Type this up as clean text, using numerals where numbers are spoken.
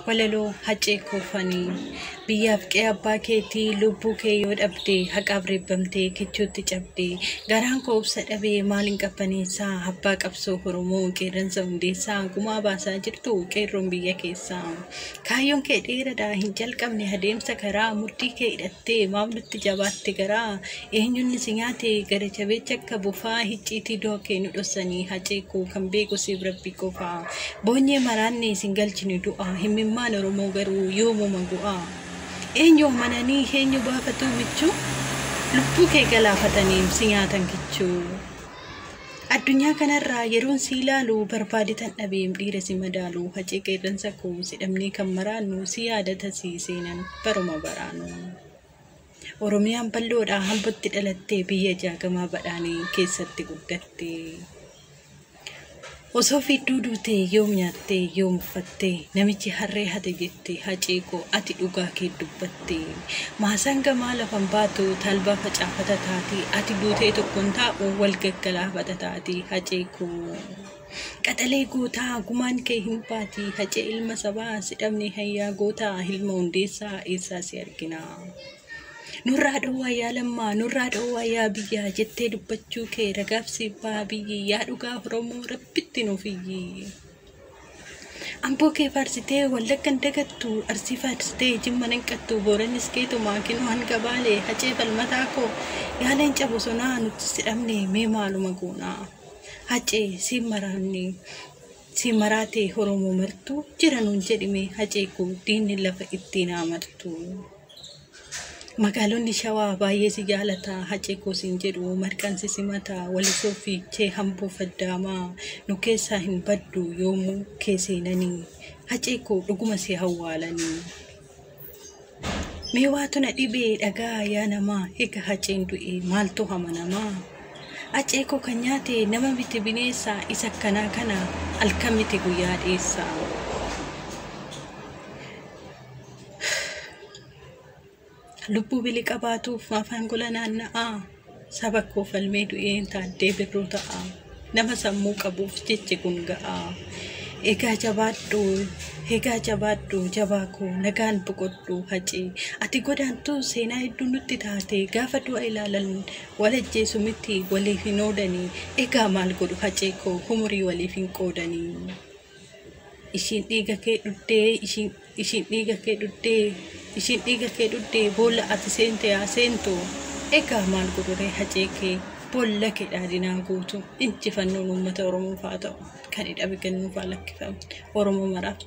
Walaloo hacee koofanii biyyaaf qe'ee abbaa keetii lubbuu kee yoo dhabdee haqaaf reebbamtee kichuutti cabdee garaan koo obsa dhabee maaliin qabbaneessaa abbaa qabsoo Oromoo qeerransa hundeessaa gumaa baasaa jirtu qeerroon biyya keessaa kaayyoon kee dheeradhaa hin jalqabne adeemsa karaa murtii kee hidhattee maamlutti jabaatte garaa eenyuun si nyaate gara jabeecha akka bofaa hicciitii dookee nu dhossanii hacee koo kan beeku siif rabbi qofaa boonyee maraanne sin galchine du'a himimmaan Oromoo garuu yoomuma gu'aa eenyu mananii eenyu baafatu bichuu lubbuu kee galaafatanii si nyaatan kichuu addunyaa kanarraa yeroon si ilaalu barbaaditan dhabeem dhiira si madaalu hacee qeerransa koo sidhamnee kan maraannu si yaadata si seenan baruma baraanu Oromiyaan balloodhaa hambatti dhalattee biyya jaagamaa badhaanii keessatti guddatte osoo fidduu duutee yoom nyaattee yoom uffattee namichi harree hate jettee hacee koo ati dhugaa kee dubbatte maasaan gamaa lafan baatu talbaa facaafata taati ati duutee tokkoon taa'u wal gaggalaafata taati hacee koo qaxalee gootaa gumaan kee hin baati hacee ilma sabaa sidhamne hayyaa gootaa ilma hundeessaa eessaa si argina nurraa dhowwaa yaa lammaa nurraa dhowwaa yaa biyyaa jettee dubbachuu kee ragaafsi baa biyyi yaa dhugaa Oromoo rabbitti nuuf iyyi amboo kee faarsitee wallaggan dagattu arsii faarsitee jimma nanqattu booranis keetumaa kinuu hanga baalee hacee falmataa koo yaa leenca bosonaa nuti sidhamne mee maaluma goonaa hacee si maraatee Oromoo martuu jiranuun jedhime hacee koo diinni lafa ittiin amartu magaalonni shawaa baay'ee si jaalata hacee koo siin jedhu marqansi simata walisoo fiichee hamboo faddaamaa nu keessaa hin baddu yoomuu kee seenanii hacee koo dhuguma si hawwaalanii mee waatu na dhibee dhagaa yaa namaa eega haceen du'e maaltu hamanamaa hacee koo kan nyaate nama miti bineensa isa kanaa kana halkan miti guyyaa dheessaa lubbuu bili qabaatuuf afaan gola naanna'aa saba koo falmee du'een taaddee birroo ta'a nama sammuu qabuuf jechi kun ga'aa egaa jabaadhu jabaa koo nagaan boqodhu hacee ati godaantuu seenaa hedduu nutti taate gaafa du'a ilaalan wal ajjeesu miti waliif hin oodanii egaa maal godhu hacee koo umurii waliif hin qoodanii ishiin dhiiga kee dhuddee boolla ati seente yaa seentu egaa maal godhuree hacee kee boolla kee dhaadinaa guutu injifannoon uummata Oromoo faa ta'u kan hidhabe kennuufaa lakkifamu Oromoo maraaf